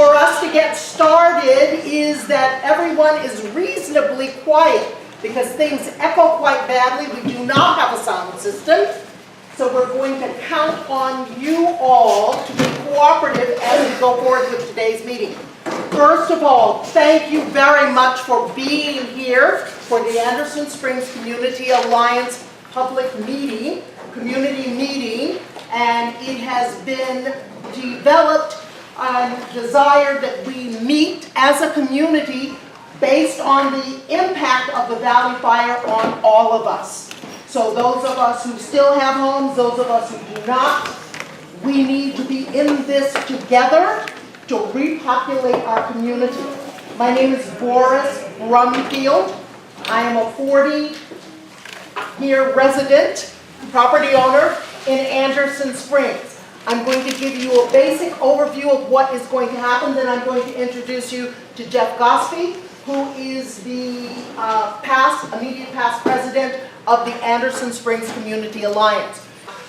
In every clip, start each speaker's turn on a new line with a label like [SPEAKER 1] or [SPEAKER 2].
[SPEAKER 1] For us to get started is that everyone is reasonably quiet because things echo quite badly. We do not have a sound system. So we're going to count on you all to be cooperative as we go forward with today's meeting. First of all, thank you very much for being here for the Anderson Springs Community Alliance public meeting, community meeting, and it has been developed and desired that we meet as a community based on the impact of the Valley Fire on all of us. So those of us who still have homes, those of us who do not, we need to be in this together to repopulate our community. My name is Boris Brumfield. I am a 40-year resident, property owner in Anderson Springs. I'm going to give you a basic overview of what is going to happen, then I'm going to introduce you to Jeff Gospe, who is the immediate past president of the Anderson Springs Community Alliance.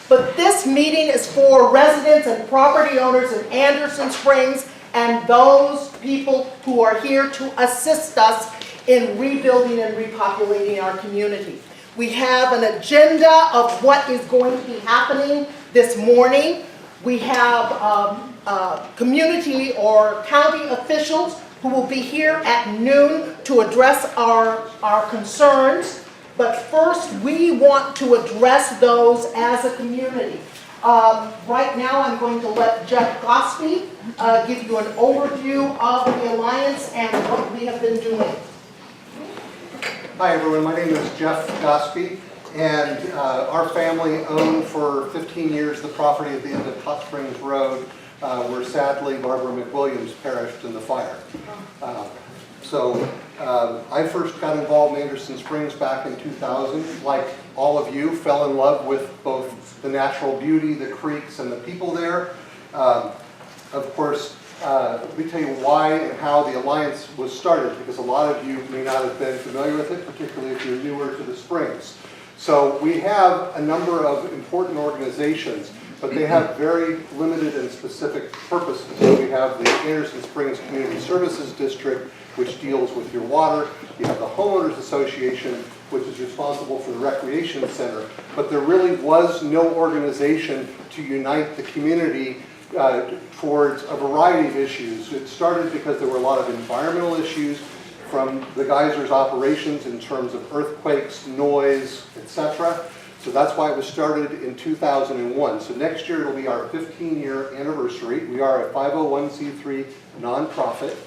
[SPEAKER 1] But this meeting is for residents and property owners in Anderson Springs and those people who are here to assist us in rebuilding and repopulating our community. We have an agenda of what is going to be happening this morning. We have community or county officials who will be here at noon to address our concerns. But first, we want to address those as a community. Right now, I'm going to let Jeff Gospe give you an overview of the Alliance and what we have been doing.
[SPEAKER 2] Hi everyone, my name is Jeff Gospe, and our family owned for 15 years the property at the end of Hot Springs Road, where sadly Barbara McWilliams perished in the fire. I first got involved in Anderson Springs back in 2000. Like all of you, fell in love with both the natural beauty, the creeks, and the people there. Of course, let me tell you why and how the Alliance was started, because a lot of you may not have been familiar with it, particularly if you're newer to the Springs. So we have a number of important organizations, but they have very limited and specific purposes. So we have the Anderson Springs Community Services District, which deals with your water. You have the Homeowners Association, which is responsible for the recreation center. But there really was no organization to unite the community towards a variety of issues. It started because there were a lot of environmental issues from the geysers operations in terms of earthquakes, noise, etc. So that's why it was started in 2001. So next year it'll be our 15-year anniversary. We are a 501c3 nonprofit,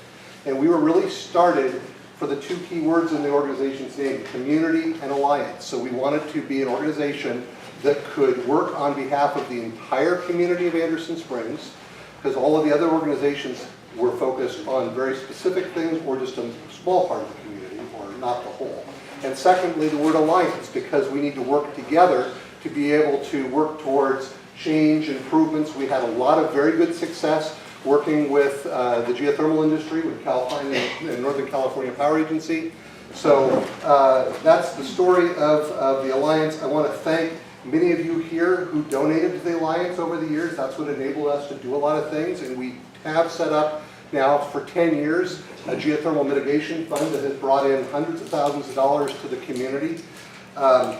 [SPEAKER 2] and we were really started for the two key words in the organization's name, community and alliance. So we wanted to be an organization that could work on behalf of the entire community of Anderson Springs, because all of the other organizations were focused on very specific things or just a small part of the community, or not the whole. And secondly, the word alliance, because we need to work together to be able to work towards change, improvements. We had a lot of very good success working with the geothermal industry, with Calhoun and Northern California Power Agency. So that's the story of the Alliance. I want to thank many of you here who donated to the Alliance over the years. That's what enabled us to do a lot of things, and we have set up now for 10 years a geothermal mitigation fund that has brought in hundreds of thousands of dollars to the community. So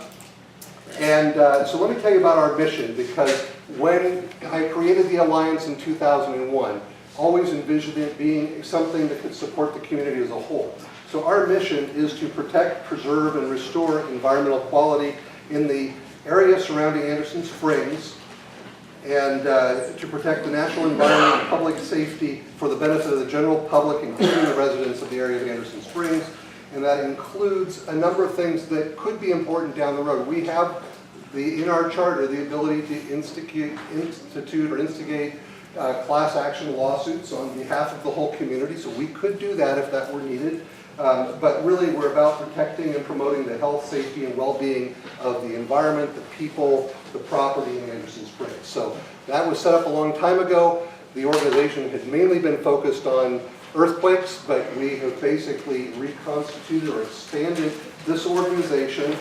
[SPEAKER 2] let me tell you about our mission, because when I created the Alliance in 2001, always envisioned it being something that could support the community as a whole. So our mission is to protect, preserve, and restore environmental quality in the area surrounding Anderson Springs, and to protect the natural environment and public safety for the benefit of the general public, including the residents of the area of Anderson Springs. And that includes a number of things that could be important down the road. We have in our charter the ability to instigate class action lawsuits on behalf of the whole community, so we could do that if that were needed. But really we're about protecting and promoting the health, safety, and well-being of the environment, the people, the property in Anderson Springs. So that was set up a long time ago. The organization had mainly been focused on earthquakes, but we have basically reconstituted or expanded this organization.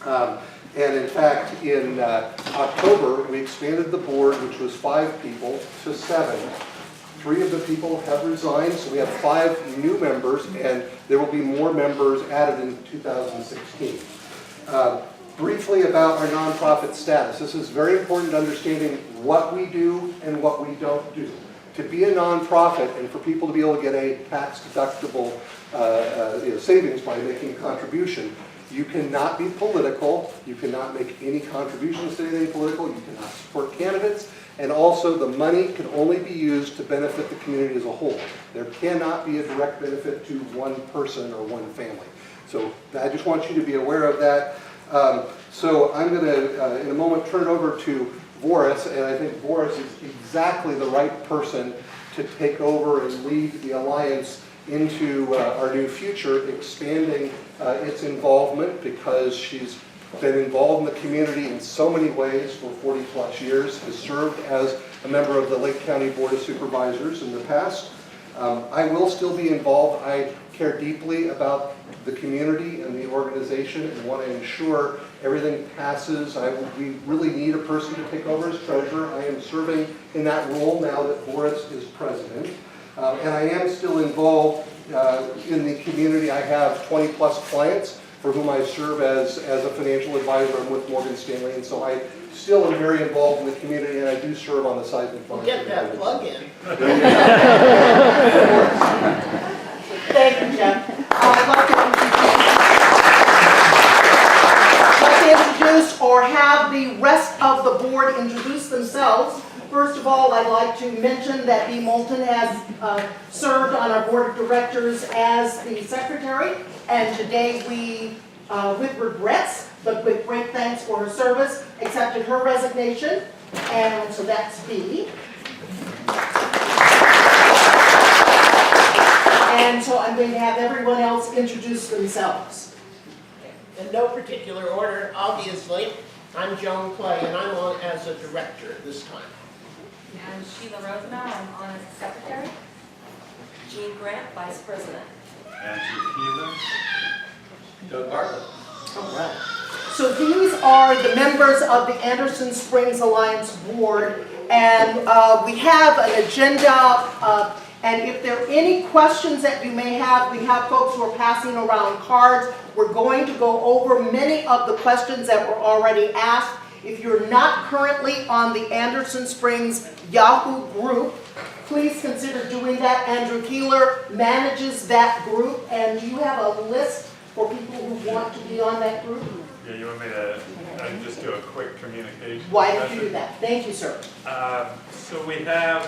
[SPEAKER 2] And in fact, in October, we expanded the board, which was 5 people, to 7. 3 of the people have resigned, so we have 5 new members, and there will be more members added in 2016. Briefly about our nonprofit status. This is very important to understanding what we do and what we don't do. To be a nonprofit and for people to be able to get a tax-deductible savings by making a contribution, you cannot be political, you cannot make any contributions to anything political, you cannot support candidates, and also the money can only be used to benefit the community as a whole. There cannot be a direct benefit to one person or one family. So I just want you to be aware of that. So I'm going to, in a moment, turn it over to Boris, and I think Boris is exactly the right person to take over and lead the Alliance into our new future, expanding its involvement, because she's been involved in the community in so many ways for 40 plus years, has served as a member of the Lake County Board of Supervisors in the past. I will still be involved. I care deeply about the community and the organization and want to ensure everything passes. We really need a person to take over as treasurer. I am serving in that role now that Boris is president. And I am still involved in the community. I have 20 plus clients for whom I serve as a financial advisor. I'm with Morgan Stanley, and so I still am very involved in the community, and I do serve on the seismic fund.
[SPEAKER 3] Get that plug in.
[SPEAKER 1] Thank you, Jeff. I'd like to introduce or have the rest of the board introduce themselves. First of all, I'd like to mention that Dee Moulton has served on our board of directors as the secretary, and today we, with regrets, but with great thanks for her service, accepted her resignation, and so that's Dee. And so I'm going to have everyone else introduce themselves.
[SPEAKER 3] In no particular order, obviously. I'm Joan Clay, and I'm on as a director this time.
[SPEAKER 4] I'm Sheila Rosenau, I'm on as secretary. Jean Grant, vice president.
[SPEAKER 5] Andrew Keeler. Doug Bartlett.
[SPEAKER 1] All right. So these are the members of the Anderson Springs Alliance Board, and we have an agenda, and if there are any questions that you may have, we have folks who are passing around cards. We're going to go over many of the questions that were already asked. If you're not currently on the Anderson Springs Yahoo group, please consider doing that. Andrew Keeler manages that group, and do you have a list for people who want to be on that group?
[SPEAKER 5] Yeah, you want me to just do a quick communication?
[SPEAKER 1] Why don't you do that? Thank you, sir.
[SPEAKER 5] So we have,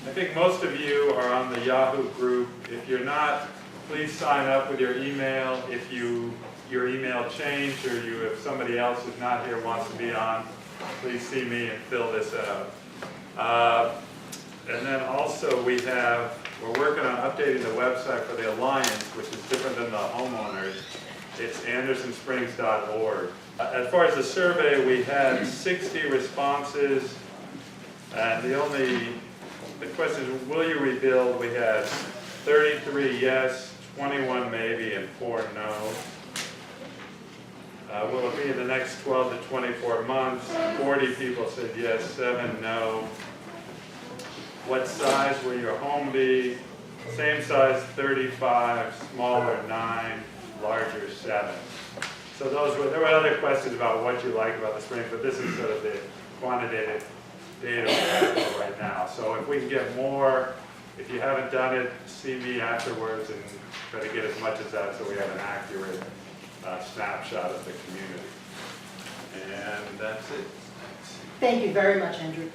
[SPEAKER 5] I think most of you are on the Yahoo group. If you're not, please sign up with your email. If your email changed, or if somebody else who's not here wants to be on, please see me and fill this out. And then also we're working on updating the website for the Alliance, which is different than the homeowners. It's andersonsprings.org. As far as the survey, we had 60 responses, and the question is, will you rebuild? We had 33 yes, 21 maybe, and 4 no. Will it be in the next 12 to 24 months? 40 people said yes, 7 no. What size will your home be? Same size 35, smaller 9, larger 7. So there were other questions about what you like about the Springs, but this is sort of the quantitative data we have right now. So if we can get more, if you haven't done it, see me afterwards and try to get as much as that so we have an accurate snapshot of the community. And that's it.
[SPEAKER 1] Thank you very much, Andrew.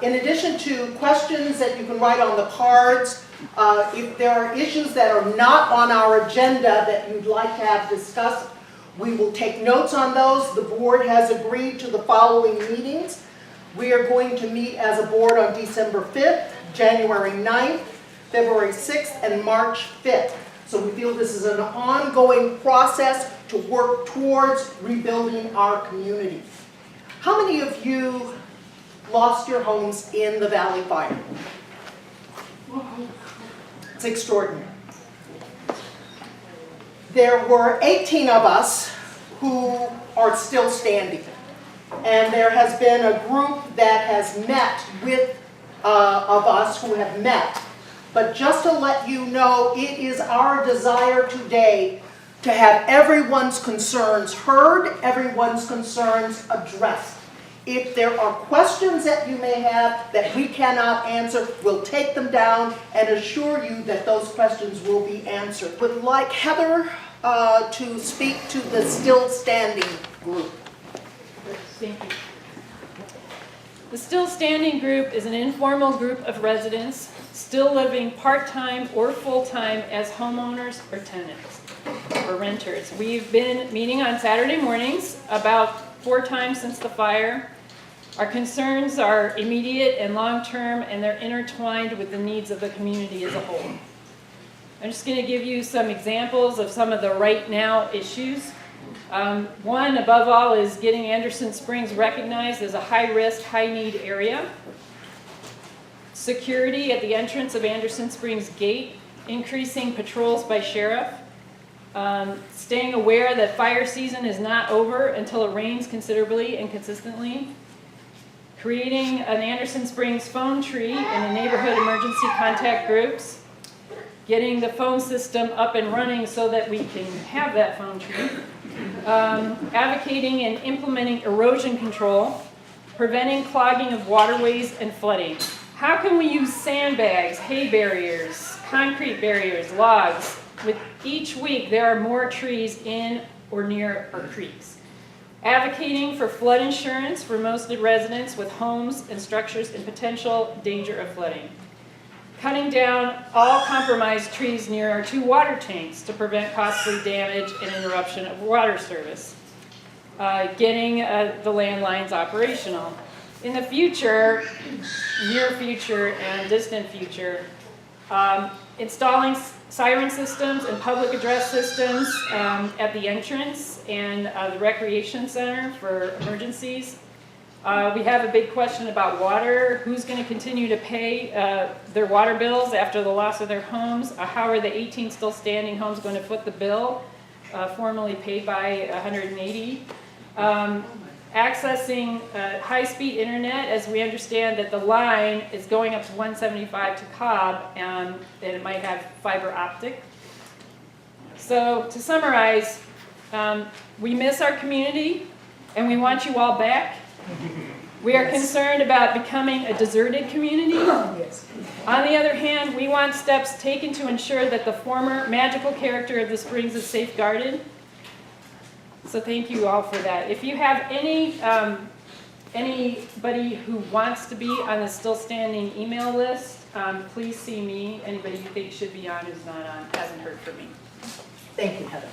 [SPEAKER 1] In addition to questions that you can write on the cards, if there are issues that are not on our agenda that you'd like to have discussed, we will take notes on those. The board has agreed to the following meetings. We are going to meet as a board on December 5th, January 9th, February 6th, and March 5th. So we feel this is an ongoing process to work towards rebuilding our community. How many of you lost your homes in the Valley Fire? It's extraordinary. There were 18 of us who are still standing. And there has been a group that has met with of us who have met. But just to let you know, it is our desire today to have everyone's concerns heard, everyone's concerns addressed. If there are questions that you may have that we cannot answer, we'll take them down and assure you that those questions will be answered. Would like Heather to speak to the Still Standing group.
[SPEAKER 6] Thank you. The Still Standing group is an informal group of residents still living part-time or full-time as homeowners or tenants or renters. We've been meeting on Saturday mornings about 4 times since the fire. Our concerns are immediate and long-term, and they're intertwined with the needs of the community as a whole. I'm just going to give you some examples of some of the right now issues. One, above all, is getting Anderson Springs recognized as a high-risk, high-need area. Security at the entrance of Anderson Springs Gate, increasing patrols by sheriff. Staying aware that fire season is not over until it rains considerably and consistently. Creating an Anderson Springs phone tree in the neighborhood emergency contact groups. Getting the phone system up and running so that we can have that phone tree. Advocating and implementing erosion control. Preventing clogging of waterways and flooding. How can we use sandbags, hay barriers, concrete barriers, logs? With each week, there are more trees in or near our creeks. Advocating for flood insurance for most residents with homes and structures in potential danger of flooding. Cutting down all compromised trees near our 2 water tanks to prevent costly damage and interruption of water service. Getting the landlines operational. In the future, near future and distant future, installing siren systems and public address systems at the entrance and the recreation center for emergencies. We have a big question about water. Who's going to continue to pay their water bills after the loss of their homes? How are the 18 still standing homes going to foot the bill, formerly paid by 180? Accessing high-speed internet, as we understand that the line is going up to 175 to Cobb, and it might have fiber optic. So to summarize, we miss our community, and we want you all back. We are concerned about becoming a deserted community. On the other hand, we want steps taken to ensure that the former magical character of the Springs is safeguarded. So thank you all for that. If you have anybody who wants to be on the Still Standing email list, please see me. Anybody you think should be on who's not on hasn't heard from me.
[SPEAKER 1] Thank you, Heather.